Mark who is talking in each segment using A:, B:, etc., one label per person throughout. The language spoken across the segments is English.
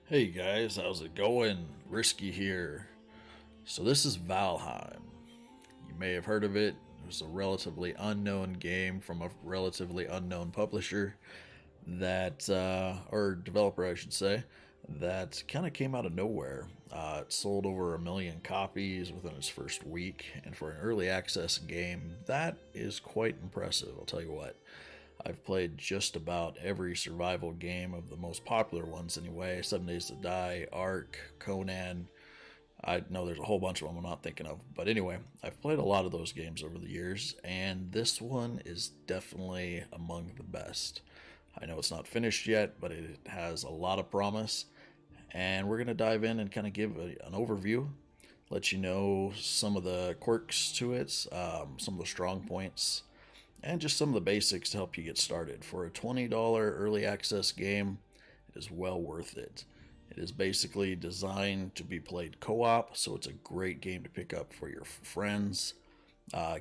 A: Hey guys, how's it going? Risky here. So this is Valheim. You may have heard of it. It was a relatively unknown game from a relatively unknown publisher or developer, I should say, that kind of came out of nowhere. It sold over 1 million copies within its first week, and for an early access game, that is quite impressive. I'll tell you what. I've played just about every survival game of the most popular ones anyway. 7 Days to Die, Ark, Conan. I know there's a whole bunch of them I'm not thinking of. But anyway, I've played a lot of those games over the years, and this one is definitely among the best. I know it's not finished yet, but it has a lot of promise. And we're going to dive in and kind of give an overview, let you know some of the quirks to it, some of the strong points, and just some of the basics to help you get started. For a $20 early access game, it is well worth it. It is basically designed to be played co op, so it's a great game to pick up for your friends.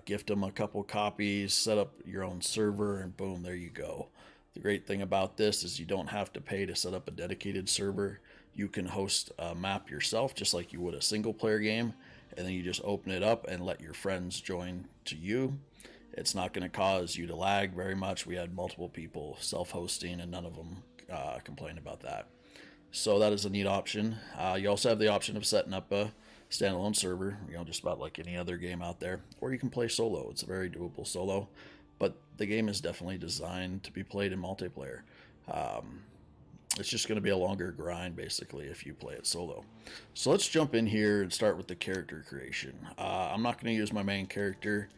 A: Gift them a couple copies, set up your own server, and boom, there you go. The great thing about this is you don't have to pay to set up a dedicated server. You can host a map yourself just like you would a single player game, and then you just open it up and let your friends join to you. It's not going to cause you to lag very much. We had multiple people self-hosting, and none of them complained about that. So that is a neat option. You also have the option of setting up a standalone server, just about like any other game out there, or you can play solo. It's a very doable solo, but the game is definitely designed to be played in multiplayer. It's just going to be a longer grind, basically, if you play it solo. So let's jump in here and start with the character creation. I'm not going to use my main character.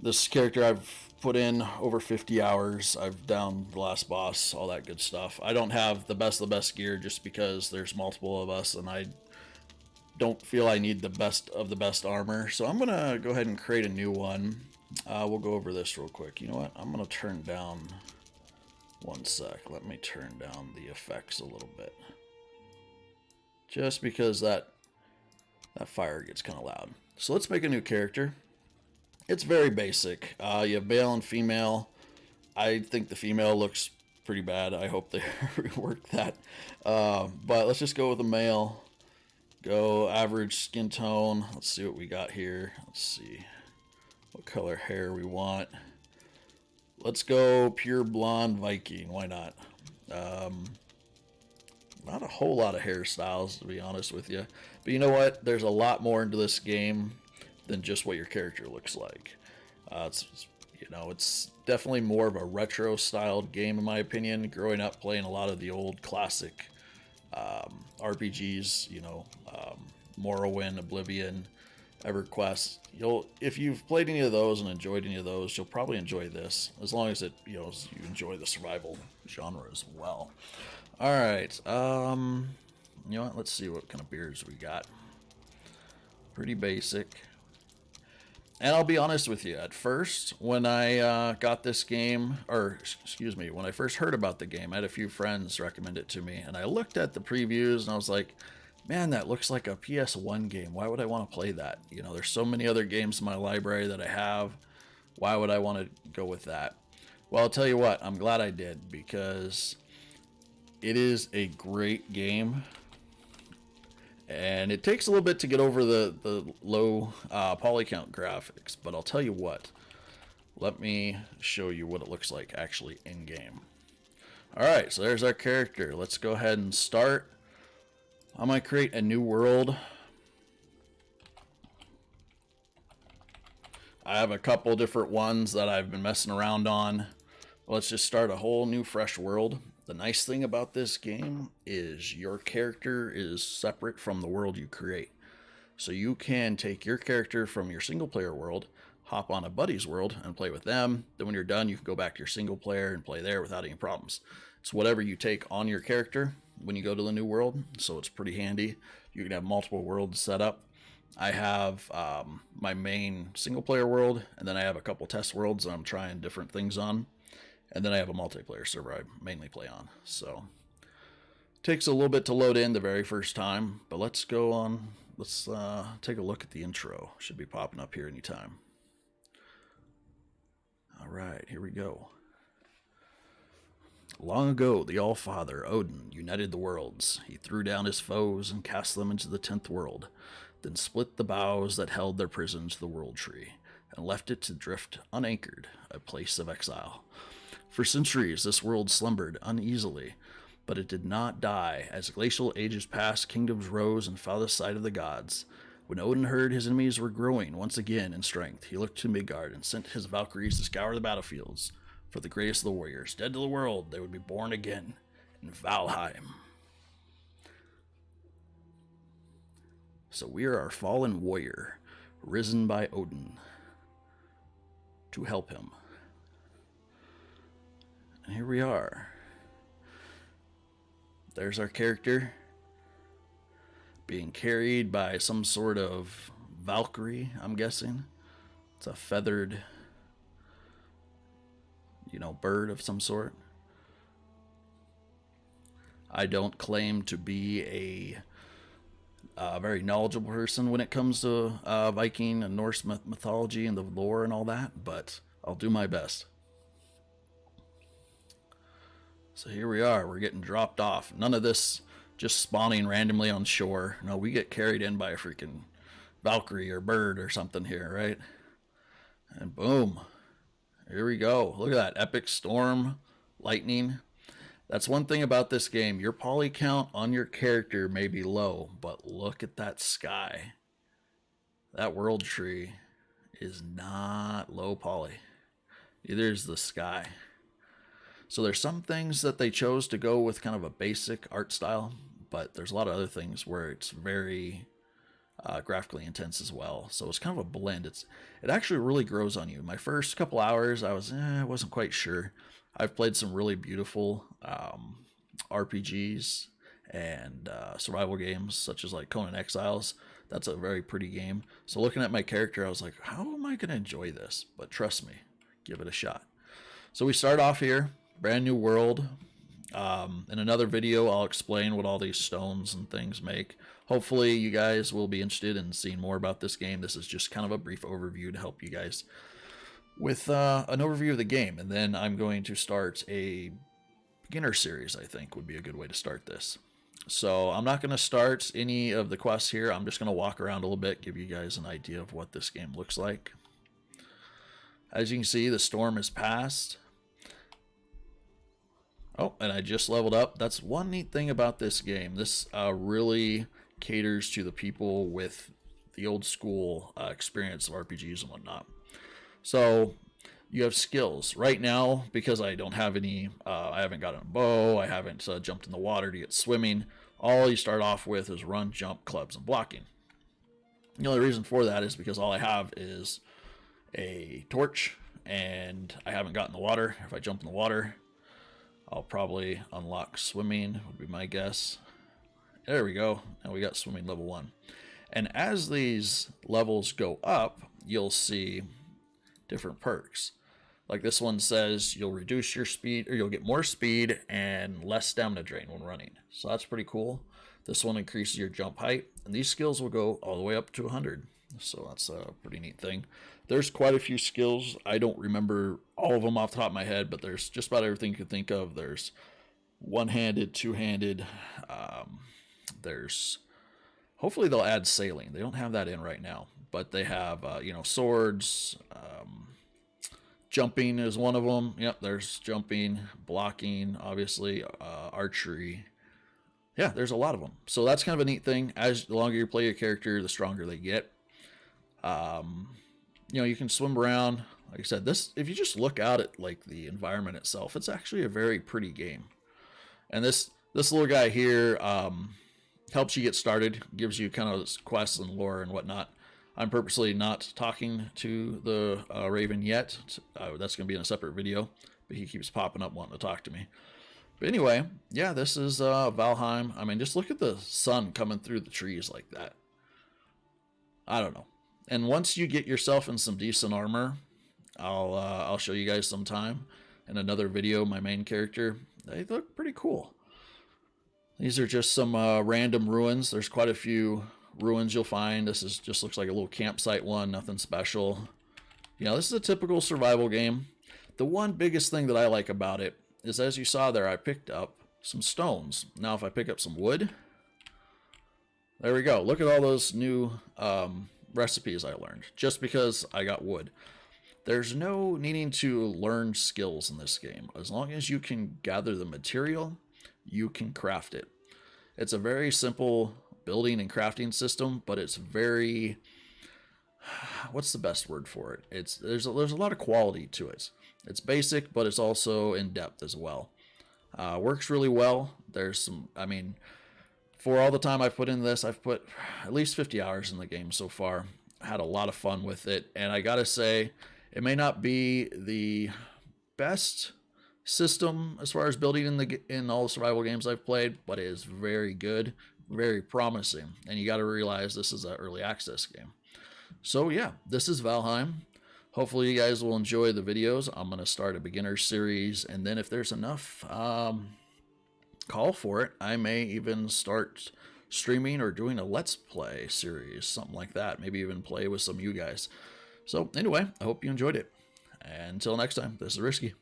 A: This character I've put in over 50 hours. I've downed the last boss, all that good stuff. I don't have the best of the best gear just because there's multiple of us and I don't feel I need the best of the best armor. So I'm going to go ahead and create a new one. We'll go over this real quick. You know what? I'm going to turn down... One sec. Let me turn down the effects a little bit. Just because that fire gets kind of loud. So let's make a new character. It's very basic. You have male and female. I think the female looks pretty bad. I hope they rework that. But let's just go with the male. Go average skin tone. Let's see what we got here. Let's see what color hair we want. Let's go pure blonde Viking. Why not? Not a whole lot of hairstyles, to be honest with you. But you know what? There's a lot more into this game than just what your character looks like. It's definitely more of a retro-styled game, in my opinion. Growing up playing a lot of the old classic RPGs, Morrowind, Oblivion, EverQuest. If you've played any of those and enjoyed any of those, you'll probably enjoy this, as long as you enjoy the survival genre as well. All right, you know what? Let's see what kind of beards we got. Pretty basic. And I'll be honest with you, at first, when I got this game, or excuse me, when I first heard about the game, I had a few friends recommend it to me, and I looked at the previews and I was like, man, that looks like a PS1 game. Why would I want to play that? There's so many other games in my library that I have. Why would I want to go with that? Well, I'll tell you what, I'm glad I did, because it is a great game. And it takes a little bit to get over the low poly count graphics, but I'll tell you what. Let me show you what it looks like actually in game. Alright, so there's our character. Let's go ahead and start. I'm going to create a new world. I have a couple different ones that I've been messing around on. Let's just start a whole new fresh world. The nice thing about this game is your character is separate from the world you create. So you can take your character from your single player world, hop on a buddy's world and play with them. Then when you're done, you can go back to your single player and play there without any problems. It's whatever you take on your character when you go to the new world, so it's pretty handy. You can have multiple worlds set up. I have my main single player world, and then I have a couple test worlds that I'm trying different things on. And then I have a multiplayer server I mainly play on. So it takes a little bit to load in the very first time, but let's go on. Let's take a look at the intro. Should be popping up here anytime. All right, here we go. Long ago, the All-Father, Odin, united the worlds. He threw down his foes and cast them into the 10th world, then split the boughs that held their prison to the world tree, and left it to drift unanchored, a place of exile. For centuries, this world slumbered uneasily, but it did not die. As glacial ages passed, kingdoms rose and fell the sight of the gods. When Odin heard his enemies were growing once again in strength, he looked to Midgard and sent his Valkyries to scour the battlefields. For the greatest of the warriors, dead to the world, they would be born again in Valheim. So we are our fallen warrior, risen by Odin to help him. And here we are. There's our character being carried by some sort of Valkyrie, I'm guessing. It's a feathered, bird of some sort. I don't claim to be a very knowledgeable person when it comes to Viking and Norse mythology and the lore and all that, but I'll do my best. So here we are. We're getting dropped off. None of this just spawning randomly on shore. No, we get carried in by a freaking Valkyrie or bird or something here, right? And boom. Here we go. Look at that. Epic storm, lightning. That's one thing about this game. Your poly count on your character may be low, but look at that sky. That world tree is not low poly. Neither is the sky. So there's some things that they chose to go with kind of a basic art style, but there's a lot of other things where it's very graphically intense as well. So it's kind of a blend. It actually really grows on you. My first couple hours, I wasn't quite sure. I've played some really beautiful RPGs and survival games, such as like Conan Exiles. That's a very pretty game. So looking at my character, I was like, how am I going to enjoy this? But trust me, give it a shot. So we start off here, brand new world. In another video, I'll explain what all these stones and things make. Hopefully you guys will be interested in seeing more about this game. This is just kind of a brief overview to help you guys with an overview of the game. And then I'm going to start a beginner series, I think would be a good way to start this. So I'm not going to start any of the quests here. I'm just going to walk around a little bit, give you guys an idea of what this game looks like. As you can see, the storm has passed. Oh, and I just leveled up. That's one neat thing about this game. This really caters to the people with the old school experience of RPGs and whatnot. So you have skills. Right now, because I don't have any, I haven't gotten a bow, I haven't jumped in the water to get swimming, all you start off with is run, jump, clubs, and blocking. The only reason for that is because all I have is a torch, and I haven't gotten the water. If I jump in the water, I'll probably unlock swimming, would be my guess. There we go. Now we got swimming level 1. And as these levels go up, you'll see different perks. Like this one says you'll reduce your speed, or you'll get more speed and less stamina drain when running. So that's pretty cool. This one increases your jump height, and these skills will go all the way up to 100. So that's a pretty neat thing. There's quite a few skills. I don't remember all of them off the top of my head, but there's just about everything you can think of. There's one-handed, two-handed. There's, hopefully they'll add sailing. They don't have that in right now, but they have, swords. Jumping is one of them. Yep, there's jumping, blocking, obviously, archery. Yeah, there's a lot of them. So that's kind of a neat thing. As the longer you play your character, the stronger they get. You can swim around. Like I said, this, if you just look out at like the environment itself, it's actually a very pretty game. And this little guy here helps you get started, gives you kind of quests and lore and whatnot. I'm purposely not talking to the Raven yet. That's going to be in a separate video, but he keeps popping up wanting to talk to me. But anyway, yeah, this is Valheim. I mean, just look at the sun coming through the trees like that. I don't know. And once you get yourself in some decent armor, I'll show you guys sometime in another video. My main character, they look pretty cool. These are just some random ruins. There's quite a few ruins you'll find. This is just looks like a little campsite one, nothing special. This is a typical survival game. The one biggest thing that I like about it is, as you saw there, I picked up some stones. Now if I pick up some wood, there we go. Look at all those new recipes I learned just because I got wood. There's no needing to learn skills in this game. As long as you can gather the material, you can craft it. It's a very simple building and crafting system, but it's very, what's the best word for it? There's a lot of quality to it. It's basic, but it's also in depth as well. Works really well. There's some, I mean, for all the time I've put in this, I've put at least 50 hours in the game so far. Had a lot of fun with it, and I gotta say, it may not be the best system as far as building in all the survival games I've played, but it is very good, very promising. And you got to realize this is an early access game. So yeah, this is Valheim. Hopefully you guys will enjoy the videos. I'm going to start a beginner series, and then if there's enough call for it, I may even start streaming or doing a let's play series, something like that. Maybe even play with some of you guys. So anyway, I hope you enjoyed it. Until next time, this is Risky.